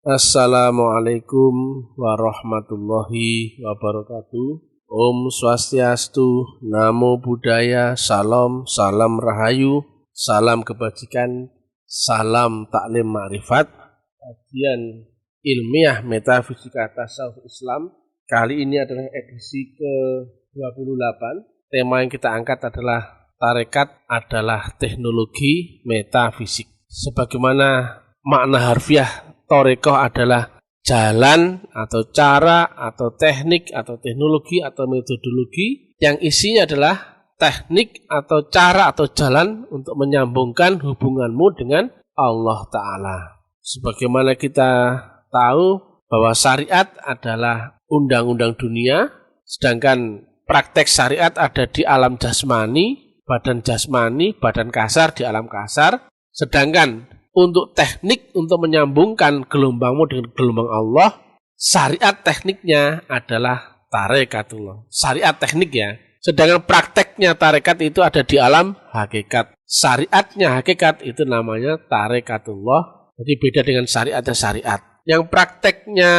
Assalamualaikum warahmatullahi wabarakatuh. Om Swastiastu, Namo Buddhaya, Salam, Salam Rahayu, Salam Kebajikan, Salam Taklim Ma'rifat. Kajian ilmiah metafisika tasawuf Islam. Kali ini adalah edisi ke-28. Tema yang kita angkat adalah tarekat adalah teknologi metafisik. Sebagaimana makna harfiah Thariqah adalah jalan atau cara atau teknik atau teknologi atau metodologi yang isinya adalah teknik atau cara atau jalan untuk menyambungkan hubunganmu dengan Allah Ta'ala. Sebagaimana kita tahu bahwa syariat adalah undang-undang dunia, sedangkan praktek syariat ada di alam jasmani, badan kasar di alam kasar, sedangkan untuk teknik untuk menyambungkan gelombangmu dengan gelombang Allah, syariat tekniknya adalah tarekatullah. Syariat teknik ya. Sedangkan prakteknya tarekat itu ada di alam hakikat. Syariatnya hakikat itu namanya tarekatullah. Jadi beda dengan syariatnya syariat. Yang prakteknya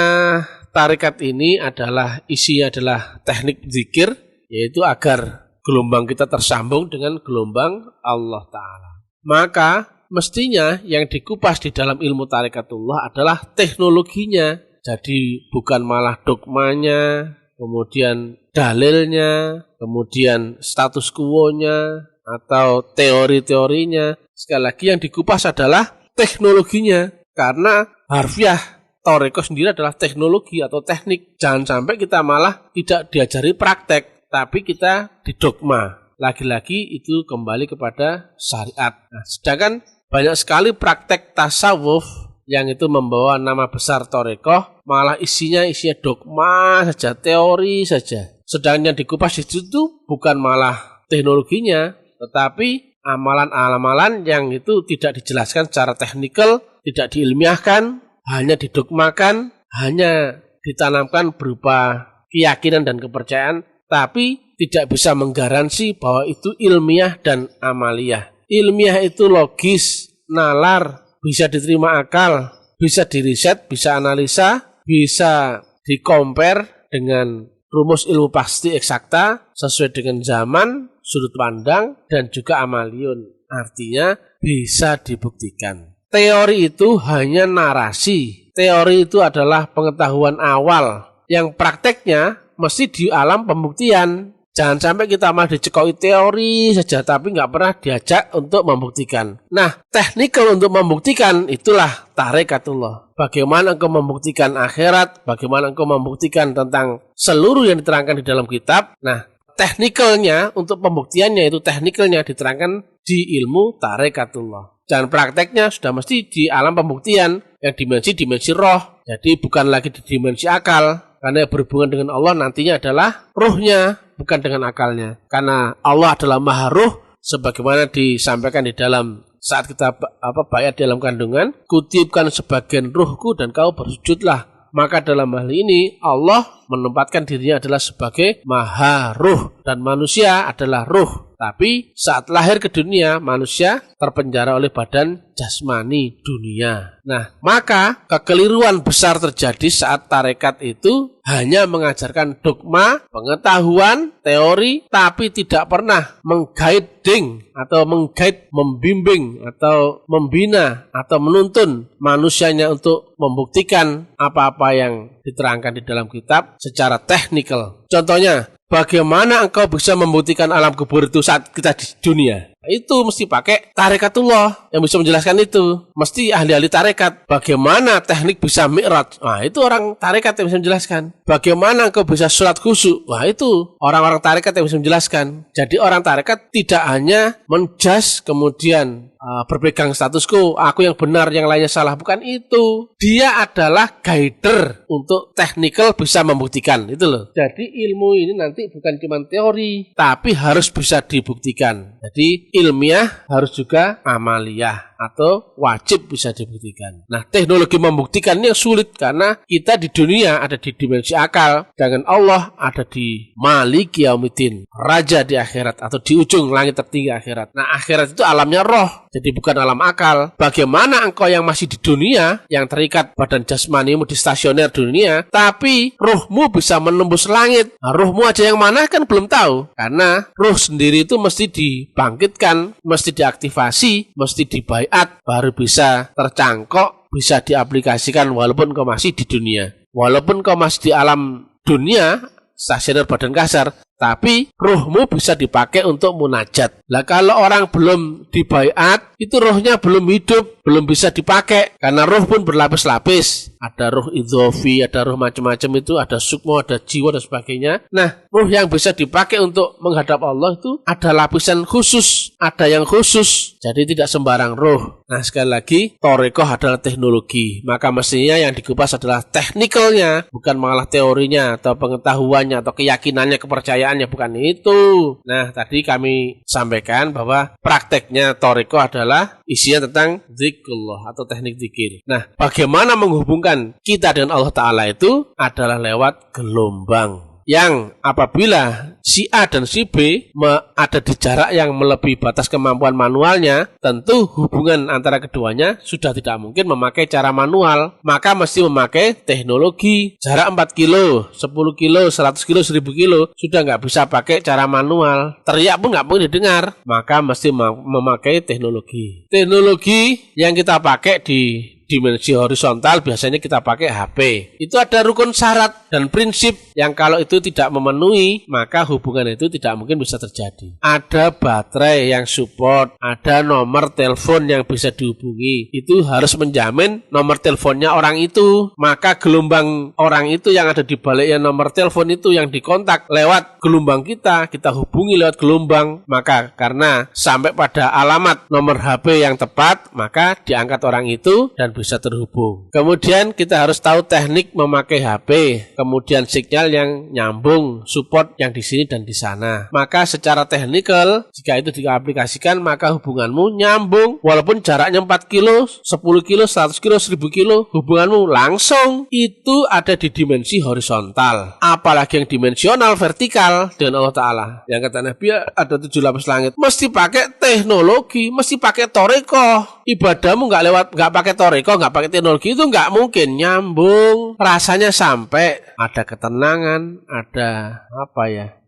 tarekat ini adalah isinya adalah teknik zikir, yaitu agar gelombang kita tersambung dengan gelombang Allah Ta'ala. Maka mestinya yang dikupas di dalam ilmu tarekatullah adalah teknologinya. Jadi bukan malah dogmanya, kemudian dalilnya, kemudian status quo-nya, atau teori-teorinya. Sekali lagi yang dikupas adalah teknologinya. Karena harfiah tarekat sendiri adalah teknologi atau teknik. Jangan sampai kita malah tidak diajari praktek, tapi kita didogma. Lagi-lagi itu kembali kepada syariat. Nah, sedangkan banyak sekali praktek tasawuf yang itu membawa nama besar Thariqah, malah isinya dogma saja, teori saja. Sedangkan yang dikupas di situ bukan malah teknologinya, tetapi amalan-amalan yang itu tidak dijelaskan secara teknikal, tidak diilmiahkan, hanya didogmakan, hanya ditanamkan berupa keyakinan dan kepercayaan, tapi tidak bisa menggaransi bahwa itu ilmiah dan amaliyah. Ilmiah itu logis, nalar, bisa diterima akal, bisa diriset, bisa analisa, bisa dikompar dengan rumus ilmu pasti eksakta sesuai dengan zaman, sudut pandang, dan juga amaliyun. Artinya bisa dibuktikan. Teori itu hanya narasi. Teori itu adalah pengetahuan awal yang prakteknya mesti di alam pembuktian. Jangan sampai kita malah dicekoi teori saja tapi nggak pernah diajak untuk membuktikan. Nah, teknikal untuk membuktikan itulah tarekatullah. Bagaimana engkau membuktikan akhirat, bagaimana engkau membuktikan tentang seluruh yang diterangkan di dalam kitab. Nah, teknikalnya untuk pembuktiannya itu teknikalnya diterangkan di ilmu tarekatullah. Dan prakteknya sudah mesti di alam pembuktian yang dimensi roh. Jadi bukan lagi di dimensi akal. Karena berhubungan dengan Allah nantinya adalah ruhnya, bukan dengan akalnya. Karena Allah adalah maha ruh, sebagaimana disampaikan di dalam saat kita bayat dalam kandungan, kutipkan sebagian ruhku dan kau bersujudlah. Maka dalam hal ini Allah menempatkan dirinya adalah sebagai maha ruh dan manusia adalah ruh. Tapi saat lahir ke dunia, manusia terpenjara oleh badan jasmani dunia. Nah, maka kekeliruan besar terjadi saat tarekat itu hanya mengajarkan dogma, pengetahuan, teori, tapi tidak pernah mengguiding atau membimbing atau membina atau menuntun manusianya untuk membuktikan apa-apa yang diterangkan di dalam kitab secara teknikal. Contohnya, bagaimana engkau bisa membuktikan alam kubur itu saat kita di dunia? Itu mesti pakai tarekatullah yang bisa menjelaskan itu. Mesti ahli-ahli tarekat. Bagaimana teknik bisa mi'raj? Nah, itu orang tarekat yang bisa menjelaskan. Bagaimana engkau bisa sholat khusyuk? Wah, itu orang-orang tarekat yang bisa menjelaskan. Jadi orang tarekat tidak hanya menjas kemudian berpegang status quo, aku yang benar, yang lainnya salah. Bukan itu. Dia adalah guider untuk teknikal bisa membuktikan. Itu loh. Jadi ilmu ini nanti bukan cuma teori, tapi harus bisa dibuktikan. Jadi ilmiah harus juga amaliyah. atau wajib bisa dibuktikan. Nah, teknologi membuktikan ini sulit karena kita di dunia ada di dimensi akal, dengan Allah ada di Maliki Yaumiddin, raja di akhirat atau di ujung langit tertinggi akhirat. Nah, akhirat itu alamnya roh, jadi bukan alam akal. Bagaimana engkau yang masih di dunia, yang terikat badan jasmanimu di stasioner dunia, tapi ruhmu bisa menembus langit? Nah, ruhmu aja yang mana kan belum tahu, karena ruh sendiri itu mesti dibangkitkan, mesti diaktifasi, mesti dibaiat, baru bisa tercangkok, bisa diaplikasikan walaupun kau masih di dunia. Walaupun kau masih di alam dunia, stasioner badan kasar, tapi ruhmu bisa dipakai untuk munajat. Lah kalau orang belum dibaiat, itu ruhnya belum hidup, belum bisa dipakai. Karena ruh pun berlapis-lapis. Ada ruh idhofi, ada ruh macam-macam itu, ada sukmo, ada jiwa dan sebagainya. Nah, ruh yang bisa dipakai untuk menghadap Allah itu ada lapisan khusus, ada yang khusus. Jadi tidak sembarang ruh. Nah, sekali lagi, thariqah adalah teknologi. Maka mestinya yang dikupas adalah teknikalnya, bukan malah teorinya atau pengetahuannya atau keyakinannya, kepercayaannya, bukan itu. Nah, tadi kami sampaikan bahwa prakteknya thariqah adalah isinya tentang zikrullah atau teknik zikir. Nah, bagaimana menghubungkan kita dengan Allah Ta'ala itu adalah lewat gelombang. Yang apabila si A dan si B ada di jarak yang melebihi batas kemampuan manualnya, tentu hubungan antara keduanya sudah tidak mungkin memakai cara manual, maka mesti memakai teknologi. Jarak 4 kilo, 10 kilo, 100 kilo, 1000 kilo sudah nggak bisa pakai cara manual, teriak pun nggak boleh didengar, maka mesti memakai teknologi. Teknologi yang kita pakai di dimensi horizontal biasanya kita pakai HP. Itu ada rukun syarat dan prinsip yang kalau itu tidak memenuhi, maka hubungan itu tidak mungkin bisa terjadi. Ada baterai yang support, ada nomor telepon yang bisa dihubungi. Itu harus menjamin nomor teleponnya orang itu. Maka gelombang orang itu yang ada di baliknya nomor telepon itu yang dikontak lewat gelombang kita hubungi lewat gelombang. Maka karena sampai pada alamat nomor HP yang tepat, maka diangkat orang itu dan bisa terhubung. Kemudian kita harus tahu teknik memakai HP, kemudian sinyal yang nyambung, support yang di sini dan di sana. Maka secara teknikal, jika itu diaplikasikan, maka hubunganmu nyambung. Walaupun jaraknya 4 kilo, 10 kilo, 100 kilo, 1000 kilo, hubunganmu langsung. Itu ada di dimensi horizontal. Apalagi yang dimensional, vertikal dengan Allah Ta'ala. Yang kata Nabi ada 7 lapis langit. Mesti pakai teknologi, mesti pakai thariqah. Ibadahmu nggak pakai thariqah, nggak pakai teknologi, itu nggak mungkin nyambung. Rasanya sampai ada ketenangan, ada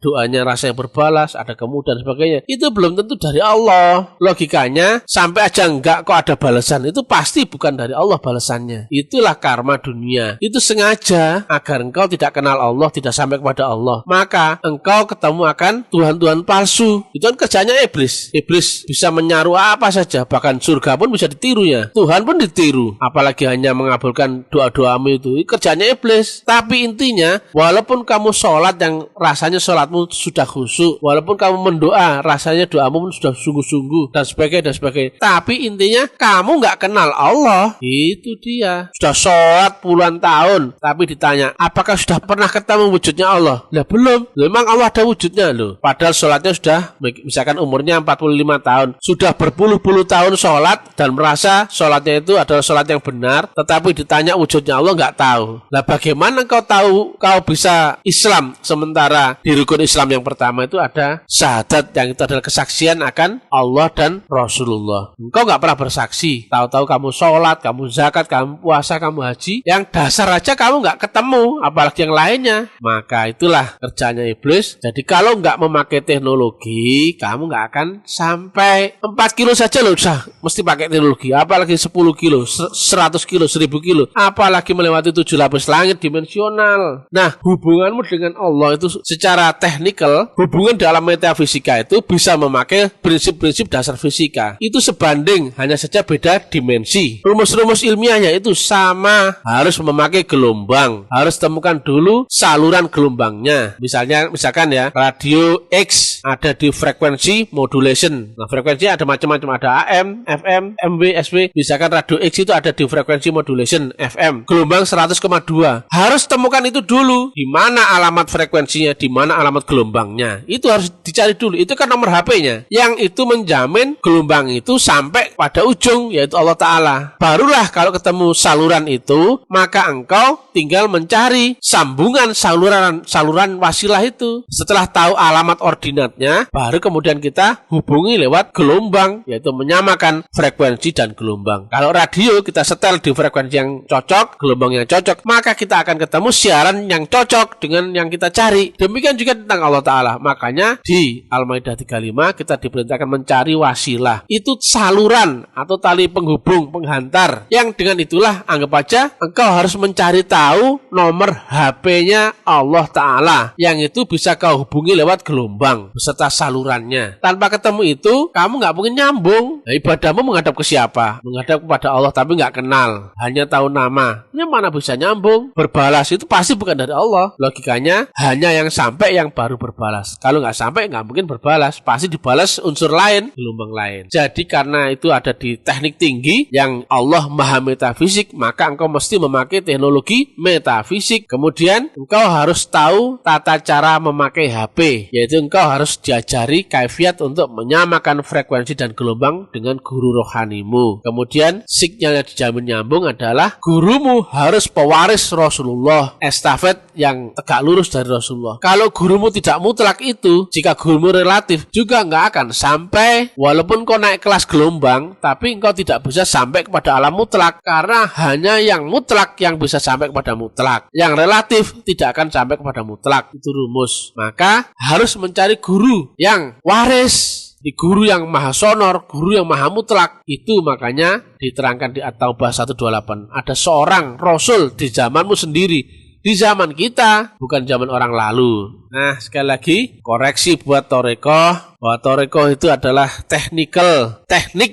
doanya rasa yang berbalas, ada kemudahan dan sebagainya. Itu belum tentu dari Allah. Logikanya sampai aja enggak kok ada balasan, itu pasti bukan dari Allah balasannya. Itulah karma dunia. Itu sengaja agar engkau tidak kenal Allah, tidak sampai kepada Allah. Maka engkau ketemu akan Tuhan-Tuhan palsu. Itu kan kerjanya iblis. Iblis bisa menyaru apa saja, bahkan surga pun bisa ditirunya. Tuhan pun ditiru. Apalagi hanya mengabulkan doa-doamu itu. Kerjanya iblis. Tapi intinya, walaupun kamu sholat yang rasanya sholatmu sudah khusyuk, walaupun kamu mendoa rasanya doamu pun sudah sungguh-sungguh dan sebagainya, tapi intinya kamu nggak kenal Allah. Itu dia. Sudah sholat puluhan tahun, tapi ditanya apakah sudah pernah ketemu wujudnya Allah? Lah belum. Memang Allah ada wujudnya loh. Padahal sholatnya sudah, misalkan umurnya 45 tahun, sudah berpuluh-puluh tahun sholat dan merasa sholatnya itu adalah sholat yang benar, tetapi ditanya wujudnya Allah nggak tahu. Lah bagaimana kau tahu kau bisa Islam sementara di rukun Islam yang pertama itu ada syahadat, yang itu adalah kesaksian akan Allah dan Rasulullah. Engkau nggak pernah bersaksi, tahu-tahu kamu sholat, kamu zakat, kamu puasa, kamu haji, yang dasar aja kamu nggak ketemu, apalagi yang lainnya. Maka itulah kerjanya iblis. Jadi kalau nggak memakai teknologi, kamu nggak akan sampai 4 kilo saja loh, mesti pakai teknologi, apalagi 10 kilo, 100 kilo, 1000 kilo, apalagi melewati 7 lapis langit dimensional. Nah, hubunganmu dengan Allah itu secara teknikal, hubungan dalam metafisika itu bisa memakai prinsip-prinsip dasar fisika. Itu sebanding, hanya saja beda dimensi. Rumus-rumus ilmiahnya itu sama, harus memakai gelombang, harus temukan dulu saluran gelombangnya. Misalkan ya, radio X ada di frekuensi modulation. Nah, frekuensinya ada macam-macam, ada AM, FM, MW, SW. Misalkan radio X itu ada di frekuensi modulation FM, gelombang 100,2. Harus temukan itu dulu. Di mana alamat frekuensinya, di mana alamat alamat gelombangnya. Itu harus dicari dulu. Itu kan nomor HP-nya. Yang itu menjamin gelombang itu sampai pada ujung, yaitu Allah Ta'ala. Barulah kalau ketemu saluran itu, maka engkau tinggal mencari sambungan saluran wasilah itu. Setelah tahu alamat ordinatnya, baru kemudian kita hubungi lewat gelombang, yaitu menyamakan frekuensi dan gelombang. Kalau radio kita setel di frekuensi yang cocok, gelombang yang cocok, maka kita akan ketemu siaran yang cocok dengan yang kita cari. Demikian juga tentang Allah Ta'ala. Makanya di Al-Maidah 35 kita diperintahkan mencari wasilah. Itu saluran atau tali penghubung, penghantar, yang dengan itulah anggap aja engkau harus mencari tahu nomor HP-nya Allah Ta'ala, yang itu bisa kau hubungi lewat gelombang beserta salurannya. Tanpa ketemu itu kamu nggak mungkin nyambung. Nah, ibadahmu menghadap ke siapa? Menghadap kepada Allah tapi nggak kenal, hanya tahu nama. Ini mana bisa nyambung? Berbalas itu pasti bukan dari Allah. Logikanya hanya yang sampai yang baru berbalas. Kalau nggak sampai nggak mungkin berbalas, pasti dibalas unsur lain, gelombang lain. Jadi karena itu ada di teknik tinggi yang Allah maha metafisik, maka engkau mesti memakai teknologi metafisik. Kemudian engkau harus tahu tata cara memakai HP, yaitu engkau harus diajari kaifiat untuk menyamakan frekuensi dan gelombang dengan guru rohanimu. Kemudian signal yang dijamin nyambung adalah gurumu harus pewaris Rasulullah, estafet yang tegak lurus dari Rasulullah. Kalau gurumu tidak mutlak itu, jika gurumu relatif juga nggak akan sampai. Walaupun kau naik kelas gelombang, tapi engkau tidak bisa sampai kepada alam mutlak, karena hanya yang mutlak yang bisa sampai kepada mutlak. Yang relatif tidak akan sampai kepada mutlak. Itu rumus. Maka harus mencari guru yang waris, di guru yang maha sonor, guru yang maha mutlak. Itu makanya diterangkan di At-Taubah 128. Ada seorang Rasul di zamanmu sendiri, di zaman kita, bukan zaman orang lalu. Nah, sekali lagi, koreksi buat Thariqah, bahwa Thariqah itu adalah teknik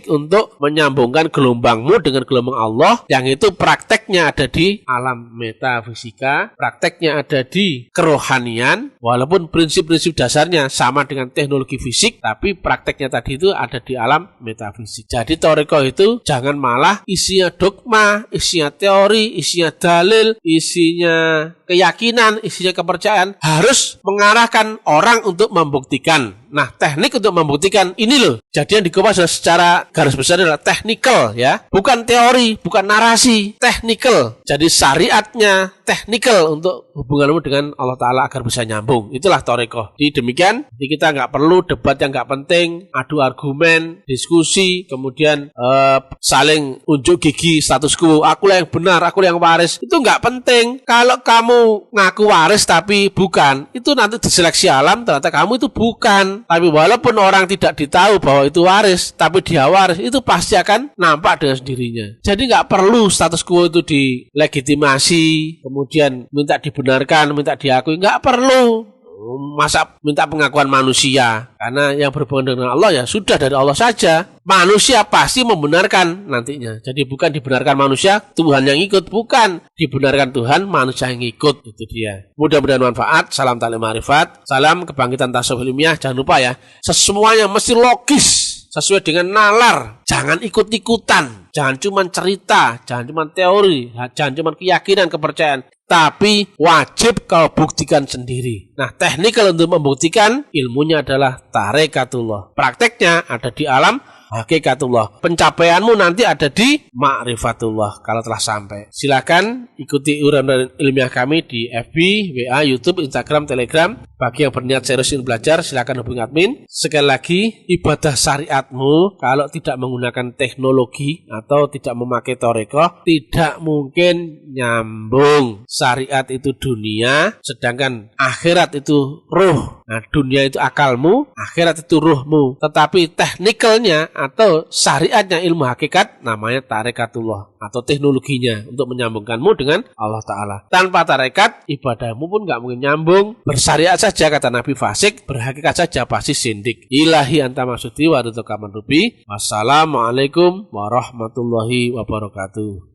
untuk menyambungkan gelombangmu dengan gelombang Allah, yang itu prakteknya ada di alam metafisika, prakteknya ada di kerohanian, walaupun prinsip-prinsip dasarnya sama dengan teknologi fisik, tapi prakteknya tadi itu ada di alam metafisik. Jadi Thariqah itu jangan malah isinya dogma, isinya teori, isinya dalil, isinya keyakinan, isinya kepercayaan, harus mengarahkan orang untuk membuktikan. Nah, teknik untuk membuktikan ini loh. Jadi yang dikupas secara garis besar adalah technical, ya. Bukan teori, bukan narasi, technical. Jadi syariatnya technical untuk hubunganmu dengan Allah Ta'ala agar bisa nyambung. Itulah Thariqah. Jadi demikian, jadi kita nggak perlu debat yang nggak penting, adu argumen, diskusi, kemudian saling unjuk gigi status quo. Akulah yang benar, akulah yang waris. Itu nggak penting. Kalau kamu ngaku waris tapi bukan, itu nanti diseleksi alam, ternyata kamu itu bukan. Tapi walaupun orang tidak ditahu bahwa itu waris, tapi dia waris, itu pasti akan nampak dengan sendirinya. Jadi nggak perlu status quo itu dilegitimasi, kemudian minta dibenarkan, minta diakui, nggak perlu. Masa minta pengakuan manusia? Karena yang berhubungan dengan Allah ya sudah dari Allah saja. Manusia pasti membenarkan nantinya. Jadi bukan dibenarkan manusia, Tuhan yang ikut. Bukan dibenarkan Tuhan, manusia yang ikut. Itu dia. Mudah-mudahan manfaat. Salam taklim ma'rifat. Salam kebangkitan tasawuf ilmiah. Jangan lupa ya, semuanya mesti logis, sesuai dengan nalar. Jangan ikut-ikutan. Jangan cuma cerita, jangan cuma teori, jangan cuma keyakinan, kepercayaan. Tapi wajib kau buktikan sendiri. Nah, teknikal untuk membuktikan ilmunya adalah tarekatullah. Prakteknya ada di alam hakikatullah. Pencapaianmu nanti ada di ma'rifatullah kalau telah sampai. Silakan ikuti uraian ilmiah kami di FB, WA, YouTube, Instagram, Telegram. Bagi yang berniat serius ingin belajar, silakan hubungi admin. Sekali lagi, ibadah syariatmu kalau tidak menggunakan teknologi atau tidak memakai Thariqah, tidak mungkin nyambung. Syariat itu dunia, sedangkan akhirat itu ruh. Nah, dunia itu akalmu, akhirat itu ruhmu. Tetapi teknikalnya atau syariatnya ilmu hakikat namanya tarekatullah atau teknologinya untuk menyambungkanmu dengan Allah Ta'ala. Tanpa tarekat, ibadahmu pun gak mungkin nyambung. Bersyariat saja kata Nabi fasik, berhakikat saja pasti sindik. Ilahi anta maksudi wa ridhoka man rubi. Wassalamualaikum warahmatullahi wabarakatuh.